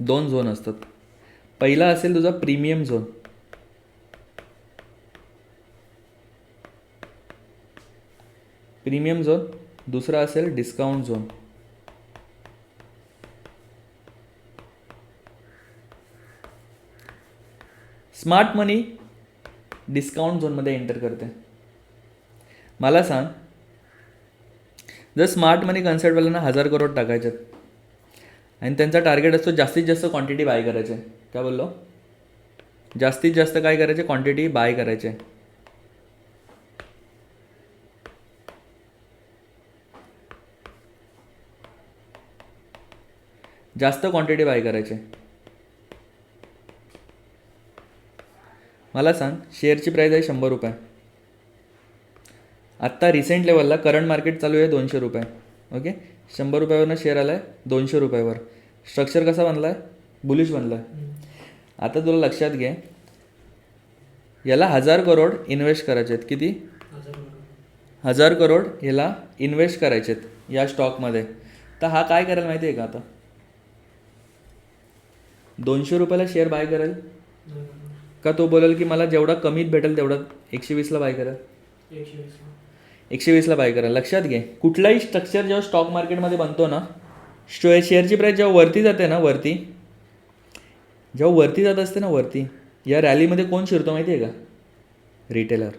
दोन झोन असतात. पहिला असेल तुझा प्रीमियम झोन. Premium zone. दुसरा असेल डिस्काउंट झोन. स्मार्ट मनी डिस्काउंट झोनमध्ये एंटर करते. मला सांग, जर स्मार्ट मनी कन्सेप्टवाल्यांना 1000 करोड टाकायचे आणि त्यांचा टार्गेट असतो जास्तीत जास्त क्वांटिटी बाय करायचे. काय बोललो? जास्तीत जास्त काय करायचे? क्वांटिटी बाय करायचे. जास्त क्वांटिटी बाय करायचे. मला सांग, शेअरची प्राईस आहे 100 रुपये. आत्ता रिसेंट लेवलला करंट मार्केट चालू आहे 200 रुपये. ओके, 100 रुपयावरनं शेअर आला आहे 200 रुपयावर. स्ट्रक्चर कसा बनला आहे? बुलिश बनला आहे. आता तुला लक्षात घे, याला 1000 करोड इन्व्हेस्ट करायचे आहेत. किती? 1000 करोड याला इन्व्हेस्ट करायचे आहेत या स्टॉकमध्ये. तर हा काय करेल माहिती आहे का? आता 200 रुपयाला शेअर बाय करेल का? तो बोलेल की मला जेवढा कमीत भेटेल तेवढा 120ला बाय करेल. 120ला बाय करेल. लक्षात घे, कुठलाही स्ट्रक्चर जेव्हा स्टॉक मार्केटमध्ये बनतो ना, शेअरची प्राईस जेव्हा वरती जाते ना, जेव्हा वरती जात असते ना, वरती, या रॅलीमध्ये कोण शिरतो माहिती आहे का? रिटेलर.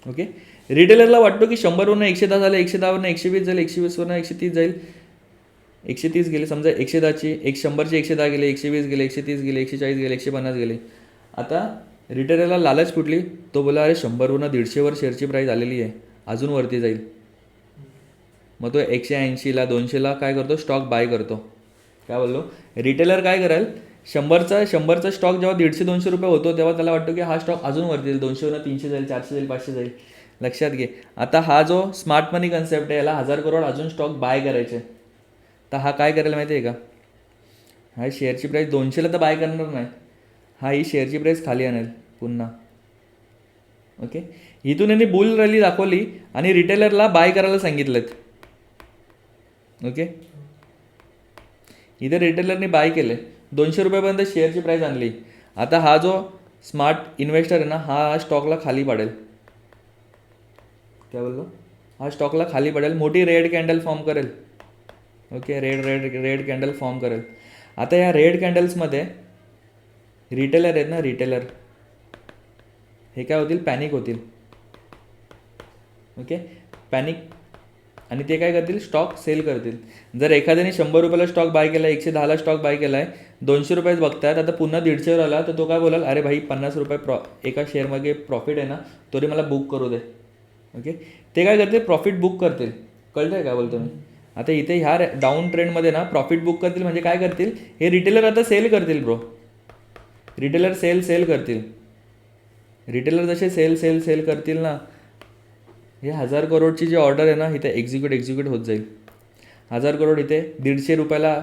ओके, रिटेलरला वाटतो की 100वरनं 110 झालं, 110वरनं 120 झालं, 120वरनं 130 जाईल, 130 गेले समजा, 110ची 100ची 110 गेले, 120 गेले, 130 गेले, 140 गेले, 150 गेले. आता रिटेलरला लालच कुठली? तो बोला अरे 100वरनं 150वर शेअरची प्राईस आलेली आहे, अजून वरती जाईल. मग तो 180ला 200ला काय करतो? स्टॉक बाय करतो. काय बोललो? रिटेलर काय करेल? 100चा स्टॉक जेव्हा 150-200 रुपये होतो तेव्हा त्याला वाटतं की हा स्टॉक अजून वरती जाईल, 200वरनं 300 जाईल, 400 जाईल, 500 जाईल. लक्षात घे, आता हा जो स्मार्ट मनी कन्सेप्ट आहे, याला 1000 करोड अजून स्टॉक बाय करायचे. तर हा काय करेल माहिती आहे का? हा शेअरची प्राईस 200ला तर बाय करणार नाही, हा ही शेअरची प्राईस खाली आणेल पुन्हा. ओके, इथून यांनी बुल रॅली दाखवली आणि रिटेलरला बाय करायला सांगितलेत. ओके, इथे रिटेलरने बाय केले, 200 रुपयापर्यंत शेअरची प्राईस आणली. आता हा जो स्मार्ट इन्व्हेस्टर आहे ना, हा स्टॉकला खाली पाडेल. काय बोललो? हा स्टॉकला खाली पडेल, मोठी रेड कॅन्डल फॉर्म करेल. ओके, रेड कॅन्डल फॉर्म करेल. आता या रेड कॅन्डल्समध्ये रिटेलर आहेत ना, रिटेलर हे काय होतील? पॅनिक होतील. ओके, पॅनिक, आणि ते काय करतील? स्टॉक सेल करतील. जर एखाद्याने 100 रुपयाला स्टॉक बाय केला आहे, 110ला स्टॉक बाय केला आहे, 200 रुपयाच बघतायत, आता पुन्हा 150वर आला तर तो काय बोलाल? अरे भाई 50 रुपये एका शेअरमागे प्रॉफिट आहे ना, तरी मला बुक करू दे. ओके, ते काय करतील? प्रॉफिट बुक करतील. कळतं आहे काय बोलतो मी? आता इथे ह्या डाऊन ट्रेंडमध्ये ना प्रॉफिट बुक करतील म्हणजे काय करतील? हे रिटेलर आता सेल करतील ब्रो. रिटेलर सेल करतील. रिटेलर जसे सेल करतील ना, हे 1000 करोडची जी ऑर्डर आहे ना इथे एक्झिक्यूट होत जाईल. 1000 करोड इथे 150 रुपयाला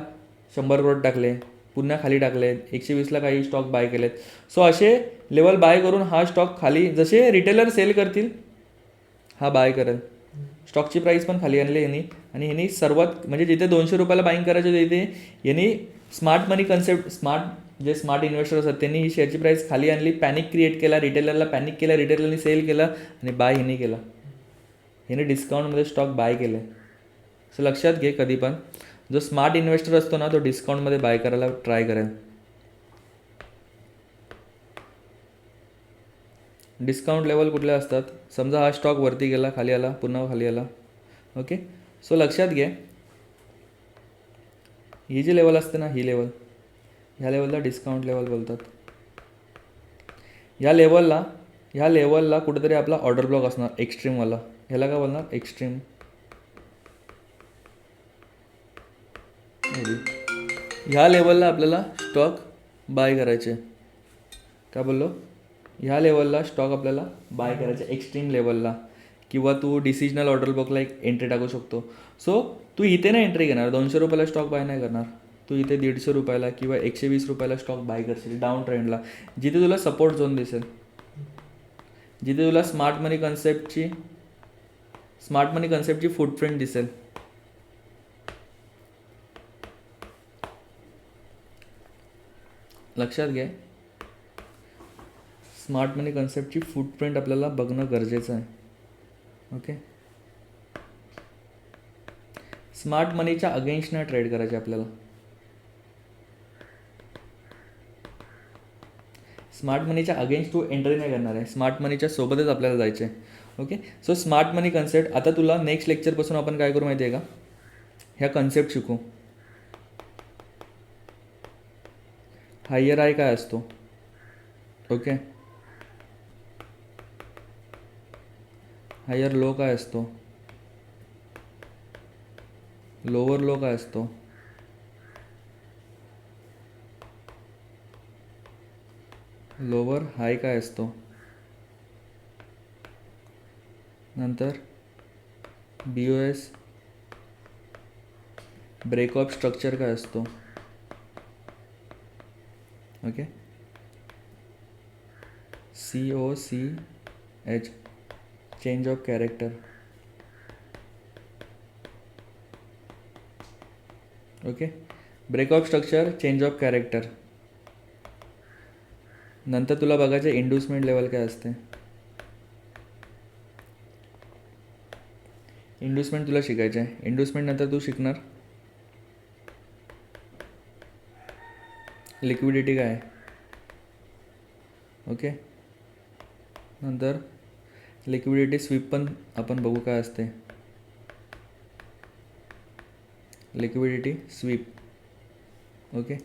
100 करोड टाकले, पुन्हा खाली टाकले, 120ला काही स्टॉक बाय केलेत. सो असे लेवल बाय करून हा स्टॉक खाली, जसे रिटेलर सेल करतील हा बाय करेल. स्टॉकची प्राईस पण खाली आणली यांनी. आणि ह्यांनी सर्वात म्हणजे जिथे 200 रुपयाला बाईंग करायचे होते तिथे यांनी स्मार्ट मनी कन्सेप्ट, स्मार्ट इन्व्हेस्टर असतात त्यांनी ही शेअरची प्राईस खाली आणली, पॅनिक क्रिएट केला, रिटेलरला पॅनिक केला, रिटेलरनी सेल केला आणि बाय ह्यांनी केला. ह्याने डिस्काउंटमध्ये स्टॉक बाय केले. सो लक्षात घे, कधी पण जो स्मार्ट इन्व्हेस्टर असतो ना तो डिस्काउंटमध्ये बाय करायला ट्राय करेल. डिस्काउंट लेवल कुठले असतात, समजा हा स्टॉक वरती गेला, खाली आला, पुन्हा खाली आला. ओके, सो लक्षात घे, ही जी लेवल असते ना, ही लेवल, ह्या लेवलला डिस्काउंट लेवल बोलतात. ह्या लेवलला कुठेतरी आपला ऑर्डर ब्लॉक असणार एक्स्ट्रीमवाला. ह्याला काय बोलणार, एक्स्ट्रीम. ह्या लेवलला आपल्याला स्टॉक बाय करायचे. काय बोललो, ह्या लेवलला स्टॉक आपल्याला बाय करायचे एक्स्ट्रीम लेवलला. किंवा तू डिसिजनल ऑर्डर ब्लॉकला एक एंट्री टाकू शकतो. सो तू इथे नाही एंट्री घेणार, 200 रुपयाला स्टॉक बाय नाही करणार. तू इथे 150 रुपयाला किंवा 120 रुपयाला स्टॉक बाय करशील डाऊन ट्रेंडला, जिथे तुला सपोर्ट झोन दिसेल, जिथे तुला स्मार्ट मनी कन्सेप्टची फुटप्रिंट दिसेल. लक्षात घे, स्मार्ट मनी कन्सेप्टची फुटप्रिंट आपल्याला बघणं गरजेचं आहे. ओके, स्मार्ट मनीच्या अगेन्स्ट नाही ट्रेड करायचे आपल्याला. स्मार्ट मनीच्या अगेन्स्ट तू एंट्री नाही करणार आहे, स्मार्ट मनीच्या सोबतच आपल्याला जायचं आहे. ओके, सो स्मार्ट मनी कन्सेप्ट आता तुला नेक्स्ट लेक्चरपासून आपण काय करू माहिती आहे का, ह्या कन्सेप्ट शिकू. हायर हाय काय असतो, ओके, हायर लो काय असतो, लोअर लो काय असतो, लोअर हाय काय असतो, नंतर BOS ब्रेकऑफ स्ट्रक्चर काय असतो. Okay, COCH change of character. Okay, break of structure, change of character. नंतर तुला बघायचं इंड्युसमेंट लेवल काय असते. इंड्युसमेंट तुला शिकायचं आहे. इंड्युसमेंट नंतर तू शिकणार लिक्विडिटी काय आहे. ओके, नंतर लिक्विडिटी स्वीप पण आपण बघू काय असते. Liquidity sweep. ओके,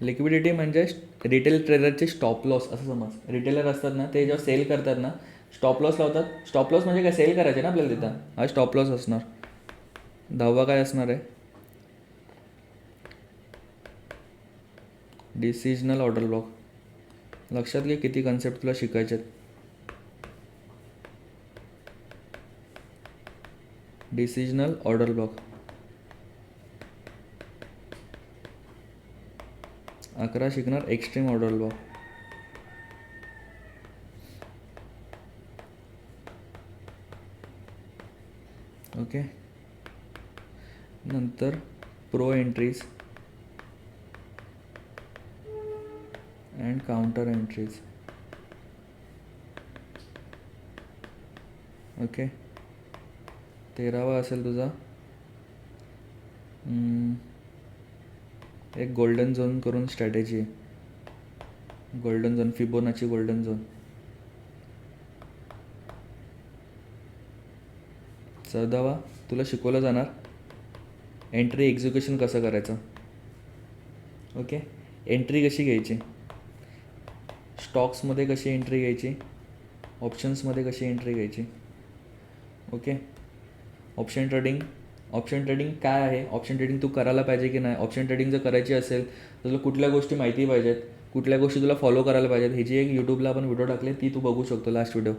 लिक्विडिटी म्हणजे रिटेल ट्रेडरचे स्टॉप लॉस असं समज. रिटेलर असतात ना ते जेव्हा सेल करतात ना स्टॉप लॉस लावतात. स्टॉप लॉस म्हणजे काय, सेल करायचे ना आपल्याला तिथं, हा स्टॉप लॉस असणार. 10वा काय असणार आहे, डिसिजनल ऑर्डर ब्लॉक. लक्षात घे किती कन्सेप्ट तुला शिकायचे आहेत. डिसिजनल ऑर्डर ब्लॉक. 11 शिकणार एक्स्ट्रीम ऑर्डर ब्लॉक. ओके, नंतर pro entries and counter entries. Okay, 13वा असेल तुझा एक गोल्डन झोन करून स्ट्रॅटेजी आहे. Golden zone, Fibonacci golden zone. 14वा तुला शिकवलं जाणार एंट्री एक्झिक्युशन कसं करायचं. ओके, एंट्री कशी घ्यायची, स्टॉक्समध्ये कशी एंट्री घ्यायची, ऑप्शन्समध्ये कशी एंट्री घ्यायची. ओके, ऑप्शन ट्रेडिंग काय आहे, ऑप्शन ट्रेडिंग तू करायला पाहिजे की नाही. ऑप्शन ट्रेडिंग जर करायची असेल तर तुला कुठल्या गोष्टी माहिती पाहिजेत, कुठल्या गोष्टी तुला फॉलो करायला पाहिजेत. ह्याची एक यूट्यूबला आपण व्हिडिओ टाकले, ती तू बघू शकतो last video.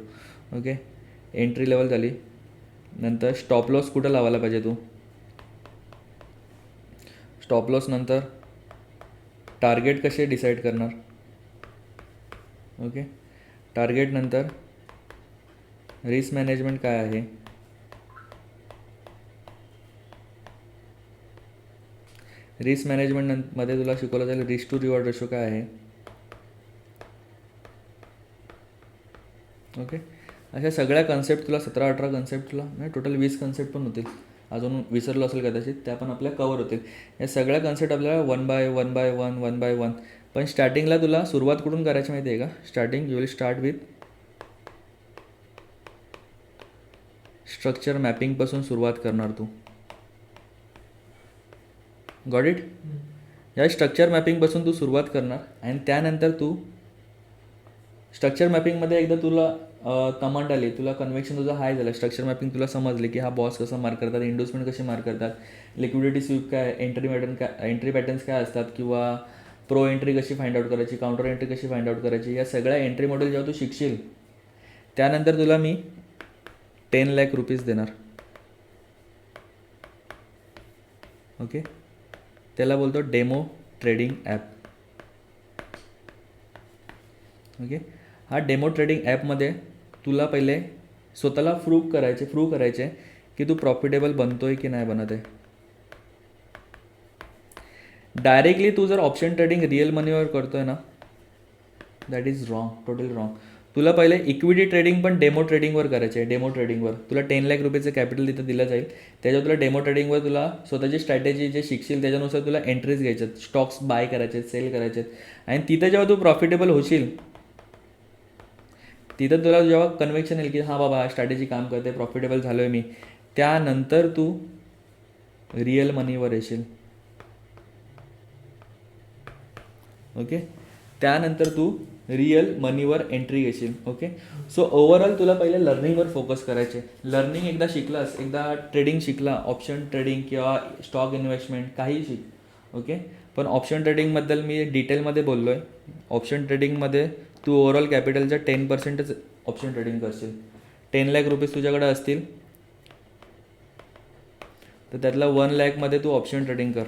Okay, entry level झाली. नंतर स्टॉप लॉस कुठं लावायला पाहिजे तू. स्टॉप लॉस नंतर टार्गेट कसे डिसाईड करणार. ओके, टार्गेट नंतर रिस्क मॅनेजमेंट काय आहे. रिस्क मॅनेजमेंटमध्ये तुला शिकवलं जाईल रिस्क टू रिवॉर्ड रेशो काय आहे. ओके, अशा सगळ्या कन्सेप्ट तुला 17-18 कन्सेप्ट तुला नाही, टोटल 20 कन्सेप्ट पण होतील. अजून विसरलो असेल कदाचित, त्या पण आपल्या कवर होतील. या सगळ्या कन्सेप्ट आपल्याला वन बाय वन. पण स्टार्टिंगला तुला सुरुवात कुठून करायची माहिती आहे का. Starting you will start with structure मॅपिंगपासून सुरुवात करणार तू. Got it. या स्ट्रक्चर मॅपिंगपासून तू सुरुवात करणार आणि त्यानंतर तू स्ट्रक्चर मॅपिंगमध्ये एकदा तुला कमांड आली, तुला कन्व्हिक्शन तुझं हाय झालं, स्ट्रक्चर मॅपिंग तुला समजले की हा बॉस कसा मार्क करतात, इंडोसमेंट कशी मार्क करतात, लिक्विडिटी स्वीप काय, एंट्री पॅटर्न्स काय असतात, किंवा प्रो एंट्री कशी फाइंड आउट करायची, काउंटर एंट्री कशी फाइंड आउट करायची, या सगळ्या एंट्री मॉडेल जेव्हा तू शिकशील त्यानंतर तुला मी 10 लाख रुपीज देणार. ओके, त्याला बोलतो डेमो ट्रेडिंग ॲप. ओके, हा डेमो ट्रेडिंग ॲपमध्ये तुला पहिले स्वतःला प्रूव्ह करायचे की तू प्रॉफिटेबल बनतोय की नाही बनत आहे. डायरेक्टली तू जर ऑप्शन ट्रेडिंग रिअल मनीवर करतोय ना, that is wrong, total wrong. तुला पहिले इक्विटी ट्रेडिंग पण डेमो ट्रेडिंगवर करायचे आहे. डेमो ट्रेडिंगवर तुला 10 लाख रुपयाचं कॅपिटल तिथं दिलं जाईल. त्याच्यावर तुला डेमो ट्रेडिंगवर तुला स्वतःची स्ट्रॅटेजी जे शिकशील त्याच्यानुसार तुला एंट्रीज घ्यायच्यात, स्टॉक्स बाय करायचे, सेल करायचे. आणि तिथं जेव्हा तू प्रॉफिटेबल होशील, तिथं तुला जेव्हा कन्व्हिक्शन येईल की हां बाबा स्ट्रॅटेजी काम करते, प्रॉफिटेबल झालो आहे मी, त्यानंतर तू रिअल मनीवर येशील. ओके, त्यानंतर तू रिअल मनीवर एंट्री घेशील. ओके, सो ओव्हरऑल तुला पहिले लर्निंगवर फोकस करायचे. लर्निंग एकदा शिकलास, एकदा ट्रेडिंग शिकला, ऑप्शन ट्रेडिंग किंवा स्टॉक इन्व्हेस्टमेंट काही शिक. ओके, पण ऑप्शन ट्रेडिंगबद्दल मी डिटेलमध्ये बोललो आहे. ऑप्शन ट्रेडिंगमध्ये तू ओव्हरऑल कॅपिटलच्या 10%च ऑप्शन ट्रेडिंग करशील. 10 लाख रुपीज तुझ्याकडे असतील तर त्यातला 1 लाखमध्ये तू ऑप्शन ट्रेडिंग कर.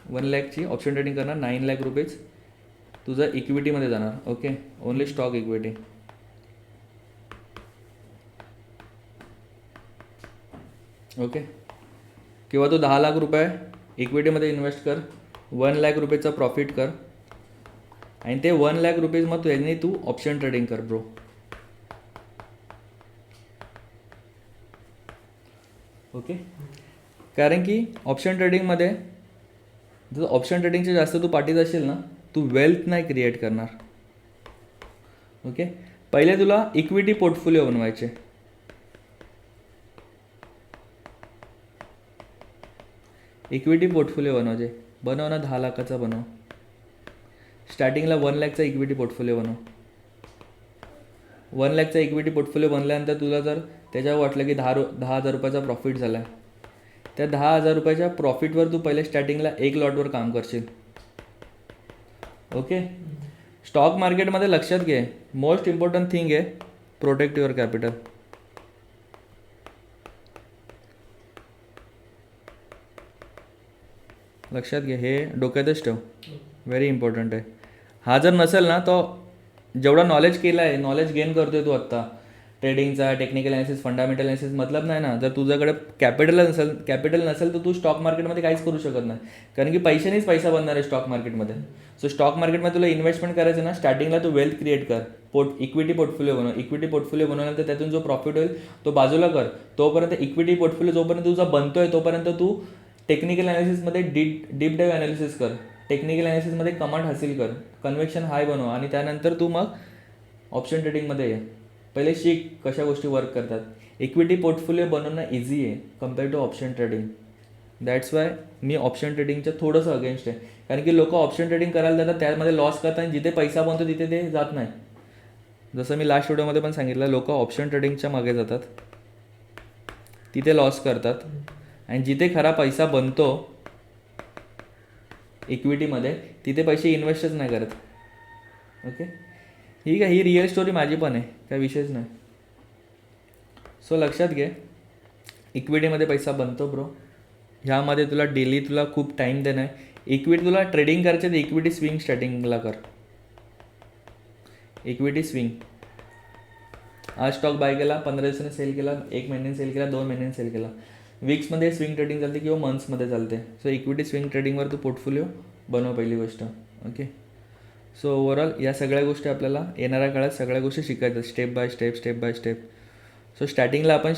1 लाखची ऑप्शन ट्रेडिंग करणार, 9 लाख रुपीज तुझं इक्विटीमध्ये जाणार. Okay, only stock equity. Okay, किंवा तू 10 लाख रुपये इक्विटीमध्ये इन्व्हेस्ट कर, 1 लाख रुपयेचा प्रॉफिट कर आणि ते 1 लाख रुपीज मग याने तू ऑप्शन ट्रेडिंग कर ब्रो. ओके, कारण की ऑप्शन ट्रेडिंगमध्ये जर ऑप्शन ट्रेडिंगचे जास्त तू पाठीत असेल ना, तू वेल्थ नाही क्रिएट करणार. ओके, पहिले तुला इक्विटी पोर्टफोलिओ बनवायचे. इक्विटी पोर्टफोलिओ बनव ना, 10 लाखाचा बनव. स्टार्टिंगला 1 लाखचा इक्विटी पोर्टफोलिओ बनव. 1 लाखचा इक्विटी पोर्टफोलिओ बनल्यानंतर तुला जर त्याच्यावर वाटलं की 10,000 रुपयाचा प्रॉफिट झाला आहे, त्या 10,000 रुपयाच्या प्रॉफिटवर तू पहिले स्टार्टिंगला 1 लॉटवर काम करशील. ओके, स्टॉक मार्केटमध्ये लक्षात घे, मोस्ट इम्पॉर्टंट थिंग आहे प्रोटेक्ट युअर कॅपिटल. लक्षात घे, हे डोक्यातच ठेव, व्हेरी इम्पॉर्टंट आहे. हा जर नसेल ना, तर जेवढा नॉलेज केला आहे, नॉलेज गेन करतोय तू आत्ता ट्रेडिंगचा, टेक्निकल ॲनालिसिस, फंडामेंटल ॲनालिसिस, मतलब नाही ना. जर तुझ्याकडे कॅपिटल नसेल तर तू स्टॉक मार्केटमध्ये काहीच करू शकत नाही. कारण की पैशानेच पैसा बनणार आहे स्टॉक मार्केटमध्ये. सो स्टॉक मार्केटमध्ये तुला इन्व्हेस्टमेंट करायचं ना, स्टार्टिंगला तू वेल्थ क्रिएट कर. इक्विटी पोर्टफोलिओ बनव. इक्विटी पोर्टफोलिओ बनवल्यानंतर त्यातून जो प्रॉफिट होईल तो बाजूला कर. तोपर्यंत इक्विटी पोर्टफोलिओ जोपर्यंत तुझा बनतोय तोपर्यंत तू टेक्निकल ॲनालिसिसमध्ये डीप डाईव्ह ॲनालिसिस कर. टेक्निकल ॲनालिसिसमध्ये कमांड हासिल कर, कन्व्हिक्शन हाय बनव आणि त्यानंतर तू मग ऑप्शन ट्रेडिंगमध्ये ये. पहिले शिक कशा गोष्टी वर्क करतात. इक्विटी पोर्टफोलिओ बनवणं इझी आहे compare to option trading. That's why मी ऑप्शन ट्रेडिंगचं थोडंसं अगेन्स्ट आहे. कारण की लोक ऑप्शन ट्रेडिंग करायला जातात, त्यामध्ये लॉस करतात आणि जिथे पैसा बनतो तिथे ते जात नाही. जसं मी लास्ट व्हिडिओमध्ये पण सांगितलं, लोक ऑप्शन ट्रेडिंगच्या मागे जातात, तिथे लॉस करतात आणि जिथे खरा पैसा बनतो इक्विटीमध्ये, तिथे पैसे इन्व्हेस्टच नाही करत. ओके, ठीक आहे, ही रिअल स्टोरी माझी पण आहे, काय विषयच नाही. सो लक्षात घे, इक्विटीमध्ये पैसा बनतो ब्रो. ह्यामध्ये तुला डेली तुला खूप टाईम देणं आहे. इक्विटी तुला ट्रेडिंग करायचं तर इक्विटी स्विंग स्टार्टिंगला कर. इक्विटी स्विंग, आज स्टॉक बाय केला, 15 दिवसाने सेल केला, 1 महिन्याने सेल केला, 2 महिन्याने सेल केला. वीक्समध्ये स्विंग ट्रेडिंग चालते किंवा मंथ्समध्ये चालते. सो इक्विटी स्विंग ट्रेडिंगवर तू पोर्टफोलिओ बनव पहिली गोष्ट. ओके, सो ओव्हरऑल या सगळ्या गोष्टी आपल्याला येणाऱ्या काळात सगळ्या गोष्टी शिकायच्या, स्टेप बाय स्टेप. सो स्टार्टिंगला आपण